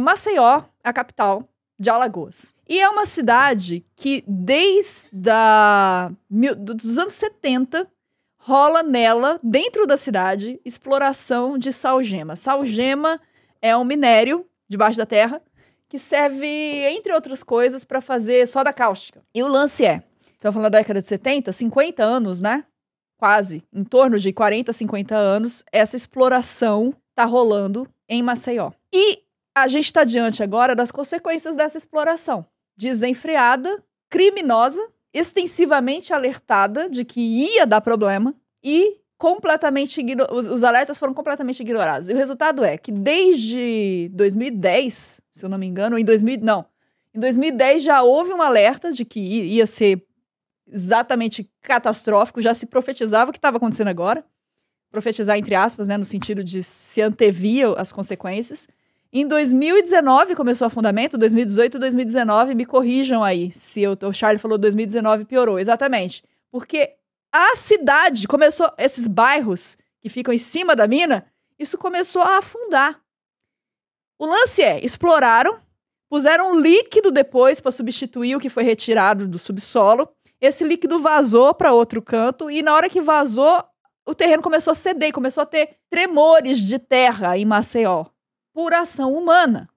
Maceió, a capital de Alagoas. E é uma cidade que, desde dos anos 70, rola nela, dentro da cidade, exploração de salgema. Salgema é um minério debaixo da terra que serve, entre outras coisas, para fazer soda cáustica. E o lance estamos falando da década de 70, 50 anos, né? Quase, em torno de 40, 50 anos, essa exploração tá rolando em Maceió. E a gente está diante agora das consequências dessa exploração. Desenfreada, criminosa, extensivamente alertada de que ia dar problema e completamente os alertas foram completamente ignorados. E o resultado é que desde 2010, se eu não me engano, em 2010 já houve um alerta de que ia ser exatamente catastrófico, já se profetizava o que estava acontecendo agora. Profetizar entre aspas, né, no sentido de se antevia as consequências. Em 2019 começou o afundamento, 2018 e 2019, me corrijam aí, se o Charlie falou 2019 piorou, exatamente. Porque a cidade começou, esses bairros que ficam em cima da mina, isso começou a afundar. O lance exploraram, puseram um líquido depois para substituir o que foi retirado do subsolo, esse líquido vazou para outro canto e na hora que vazou, o terreno começou a ceder, começou a ter tremores de terra em Maceió. Por ação humana.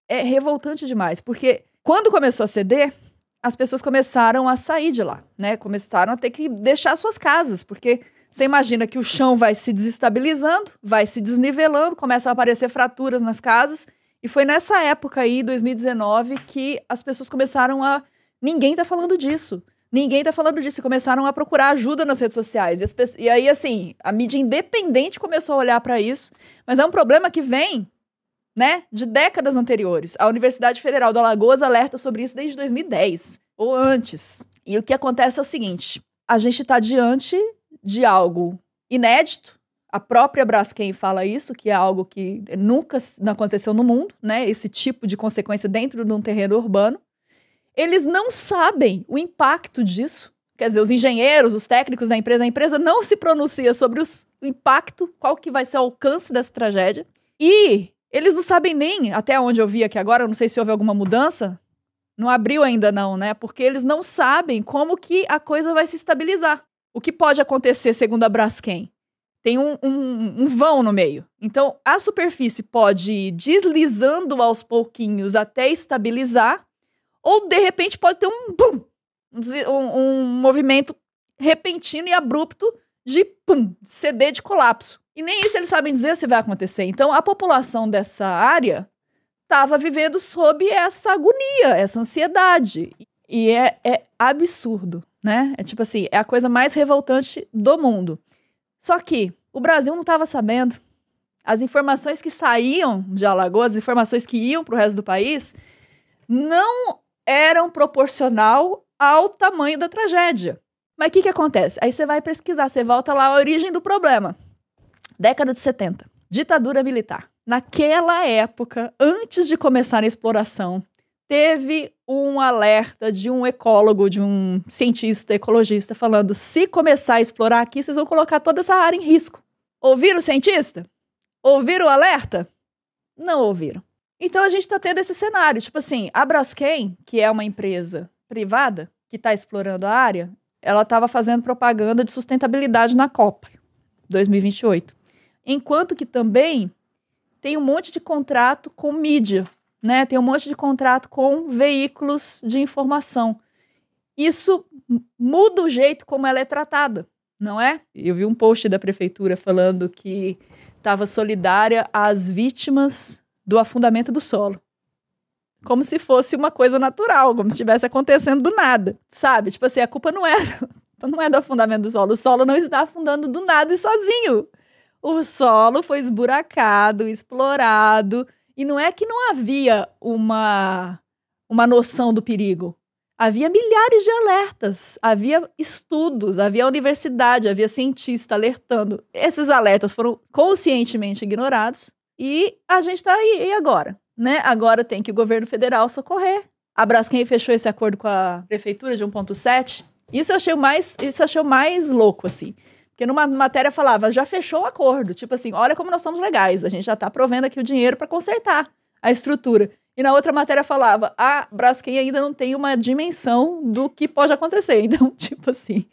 É revoltante demais, porque quando começou a ceder, as pessoas começaram a sair de lá, né? Começaram a ter que deixar suas casas, porque você imagina que o chão vai se desestabilizando, vai se desnivelando, começam a aparecer fraturas nas casas, e foi nessa época aí, 2019, que as pessoas começaram a... Ninguém tá falando disso. Ninguém tá falando disso, e começaram a procurar ajuda nas redes sociais. E aí, assim, a mídia independente começou a olhar para isso, mas é um problema que vem... né, de décadas anteriores. A Universidade Federal do Alagoas alerta sobre isso desde 2010, ou antes. E o que acontece é o seguinte, a gente está diante de algo inédito, a própria Braskem fala isso, que é algo que nunca aconteceu no mundo, né, esse tipo de consequência dentro de um terreno urbano. Eles não sabem o impacto disso, quer dizer, os engenheiros, os técnicos da empresa, a empresa não se pronuncia sobre o impacto, qual que vai ser o alcance dessa tragédia, e... eles não sabem nem, até onde eu vi aqui agora, eu não sei se houve alguma mudança, não abriu ainda não, né? Porque eles não sabem como que a coisa vai se estabilizar. O que pode acontecer, segundo a Braskem? Tem um vão no meio. Então, a superfície pode ir deslizando aos pouquinhos até estabilizar, ou, de repente, pode ter um bum, um movimento repentino e abrupto de pum, ceder de colapso. E nem isso eles sabem dizer se vai acontecer. Então, a população dessa área estava vivendo sob essa agonia, essa ansiedade. E é absurdo, né? É tipo assim, é a coisa mais revoltante do mundo. Só que o Brasil não estava sabendo. As informações que saíam de Alagoas, as informações que iam para o resto do país, não eram proporcional ao tamanho da tragédia. Mas o que acontece? Aí você vai pesquisar, você volta lá a origem do problema. Década de 70, ditadura militar. Naquela época, antes de começar a exploração, teve um alerta de um ecólogo, de um cientista, ecologista, falando, se começar a explorar aqui, vocês vão colocar toda essa área em risco. Ouviram o cientista? Ouviram o alerta? Não ouviram. Então a gente tá tendo esse cenário, tipo assim, a Braskem, que é uma empresa privada, que está explorando a área, ela estava fazendo propaganda de sustentabilidade na Copa 2028. Enquanto que também tem um monte de contrato com mídia, né? Tem um monte de contrato com veículos de informação. Isso muda o jeito como ela é tratada, não é? Eu vi um post da prefeitura falando que estava solidária às vítimas do afundamento do solo. Como se fosse uma coisa natural, como se estivesse acontecendo do nada, sabe? Tipo assim, a culpa não é do afundamento do solo. O solo não está afundando do nada e sozinho. O solo foi esburacado, explorado, e não é que não havia uma noção do perigo. Havia milhares de alertas, havia estudos, havia universidade, havia cientista alertando. Esses alertas foram conscientemente ignorados e a gente está aí, e agora? Né? Agora tem que o governo federal socorrer. A Braskem fechou esse acordo com a prefeitura de 1,7. Isso eu achei o mais louco, assim. Porque numa matéria falava, já fechou o acordo. Tipo assim, olha como nós somos legais. A gente já tá provendo aqui o dinheiro para consertar. a estrutura. E na outra matéria falava, a Braskem ainda não tem uma dimensão do que pode acontecer. Então, tipo assim,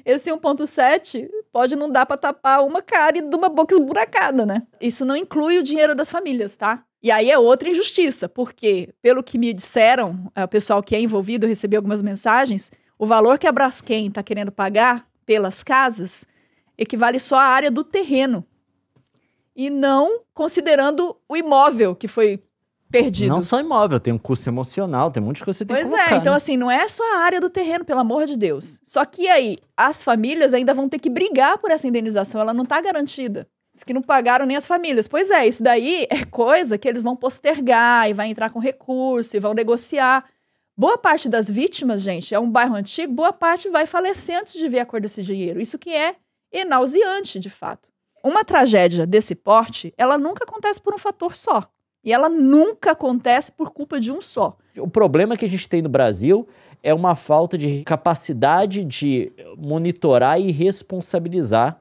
esse 1,7 pode não dar pra tapar uma cárie de uma boca esburacada, né? Isso não inclui o dinheiro das famílias, tá? E aí é outra injustiça, porque, pelo que me disseram, o pessoal que é envolvido, eu recebi algumas mensagens, o valor que a Braskem tá querendo pagar pelas casas equivale só à área do terreno. E não considerando o imóvel que foi perdido. Não só imóvel, tem um custo emocional, tem um monte de coisa que você tem que colocar. Pois é, então assim, não é só a área do terreno, pelo amor de Deus. Só que aí, as famílias ainda vão ter que brigar por essa indenização, ela não tá garantida. Diz que não pagaram nem as famílias. Pois é, isso daí é coisa que eles vão postergar e vai entrar com recurso e vão negociar. Boa parte das vítimas, gente, é um bairro antigo, boa parte vai falecer antes de ver a cor desse dinheiro. Isso que é nauseante, de fato. Uma tragédia desse porte, ela nunca acontece por um fator só. E ela nunca acontece por culpa de um só. O problema que a gente tem no Brasil é uma falta de capacidade de monitorar e responsabilizar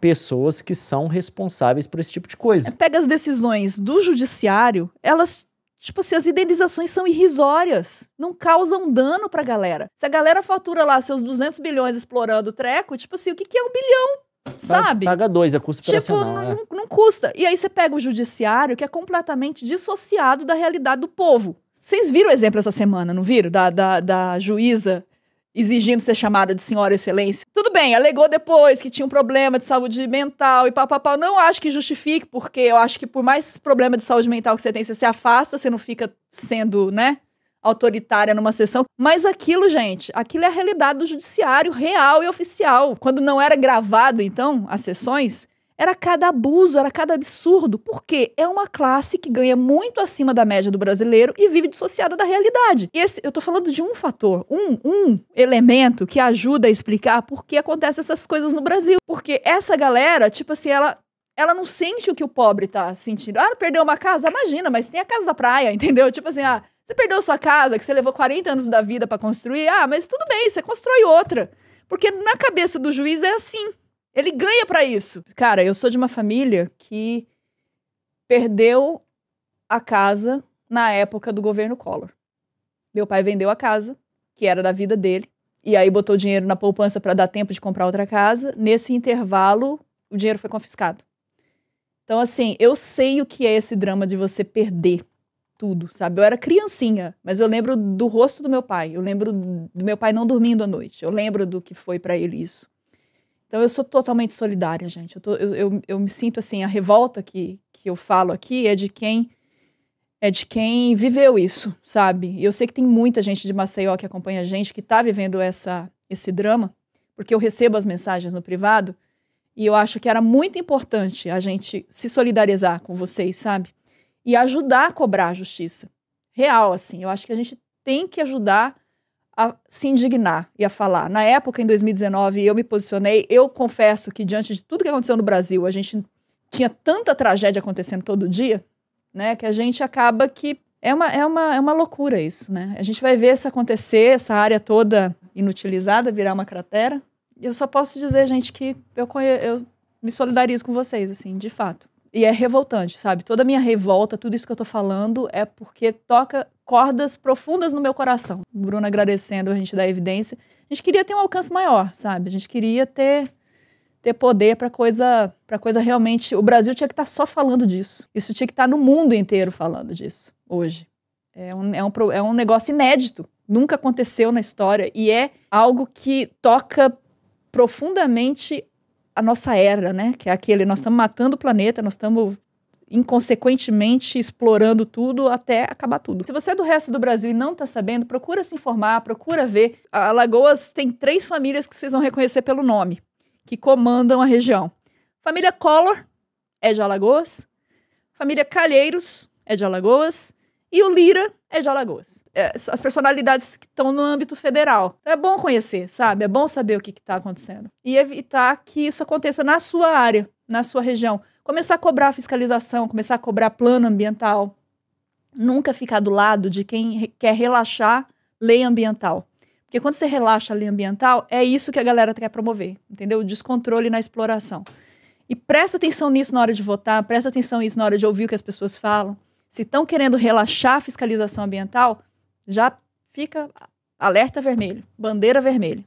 pessoas que são responsáveis por esse tipo de coisa. Pega as decisões do judiciário, elas, tipo assim, as indenizações são irrisórias, não causam dano pra galera. Se a galera fatura lá seus 200 bilhões explorando o treco, tipo assim, o que é 1 bilhão? Sabe? Paga 2, é custo operacional. Tipo, não custa. E aí você pega o judiciário, que é completamente dissociado da realidade do povo. Vocês viram o exemplo essa semana, não viram? Da juíza exigindo ser chamada de senhora excelência. Tudo bem, alegou depois que tinha um problema de saúde mental e papapá. Não acho que justifique, porque eu acho que por mais problema de saúde mental que você tem, você se afasta, você não fica sendo, né, autoritária numa sessão. Mas aquilo, gente, aquilo é a realidade do judiciário real e oficial. Quando não era gravado, então, as sessões, era cada abuso, era cada absurdo. Porque é uma classe que ganha muito acima da média do brasileiro e vive dissociada da realidade. E eu tô falando de um fator, um elemento que ajuda a explicar por que acontecem essas coisas no Brasil. Porque essa galera, tipo assim, ela não sente o que o pobre tá sentindo. Ah, perdeu uma casa? Imagina, mas tem a casa da praia, entendeu? Tipo assim, você perdeu sua casa, que você levou 40 anos da vida pra construir? Ah, mas tudo bem, você constrói outra. Porque na cabeça do juiz é assim. Ele ganha pra isso. Cara, eu sou de uma família que perdeu a casa na época do governo Collor. Meu pai vendeu a casa, que era da vida dele, e aí botou dinheiro na poupança pra dar tempo de comprar outra casa. Nesse intervalo, o dinheiro foi confiscado. Então, assim, eu sei o que é esse drama de você perder tudo, sabe? Eu era criancinha, mas eu lembro do rosto do meu pai. Eu lembro do meu pai não dormindo à noite. Eu lembro do que foi pra ele isso. Então, eu sou totalmente solidária, gente. Eu me sinto assim, a revolta que eu falo aqui é de quem viveu isso, sabe? E eu sei que tem muita gente de Maceió que acompanha a gente, que tá vivendo esse drama, porque eu recebo as mensagens no privado, e eu acho que era muito importante a gente se solidarizar com vocês, sabe? E ajudar a cobrar a justiça. Real, assim. Eu acho que a gente tem que ajudar a se indignar e a falar. Na época, em 2019, eu me posicionei. Eu confesso que, diante de tudo que aconteceu no Brasil, a gente tinha tanta tragédia acontecendo todo dia, né, que a gente acaba que é uma loucura isso, né? A gente vai ver isso acontecer, essa área toda inutilizada virar uma cratera. Eu só posso dizer, gente, que eu me solidarizo com vocês, assim, de fato. E é revoltante, sabe? Toda a minha revolta, tudo isso que eu tô falando é porque toca cordas profundas no meu coração. O Bruno agradecendo a gente da evidência. A gente queria ter um alcance maior, sabe? A gente queria ter poder pra coisa realmente... O Brasil tinha que estar só falando disso. Isso tinha que estar no mundo inteiro falando disso, hoje. É um negócio inédito. Nunca aconteceu na história. E é algo que toca profundamente a nossa era, né? Que é aquele, nós estamos matando o planeta, nós estamos inconsequentemente explorando tudo até acabar tudo. Se você é do resto do Brasil e não está sabendo, procura se informar, procura ver. A Alagoas tem 3 famílias que vocês vão reconhecer pelo nome, que comandam a região. Família Collor é de Alagoas, família Calheiros é de Alagoas e o Lira é de Alagoas. As personalidades que estão no âmbito federal. É bom conhecer, sabe? É bom saber o que está acontecendo. E evitar que isso aconteça na sua área, na sua região. Começar a cobrar fiscalização, começar a cobrar plano ambiental. Nunca ficar do lado de quem quer relaxar lei ambiental. Porque quando você relaxa a lei ambiental, é isso que a galera quer promover, entendeu? O descontrole na exploração. E presta atenção nisso na hora de votar, presta atenção nisso na hora de ouvir o que as pessoas falam. Se estão querendo relaxar a fiscalização ambiental, já fica alerta vermelho, bandeira vermelha.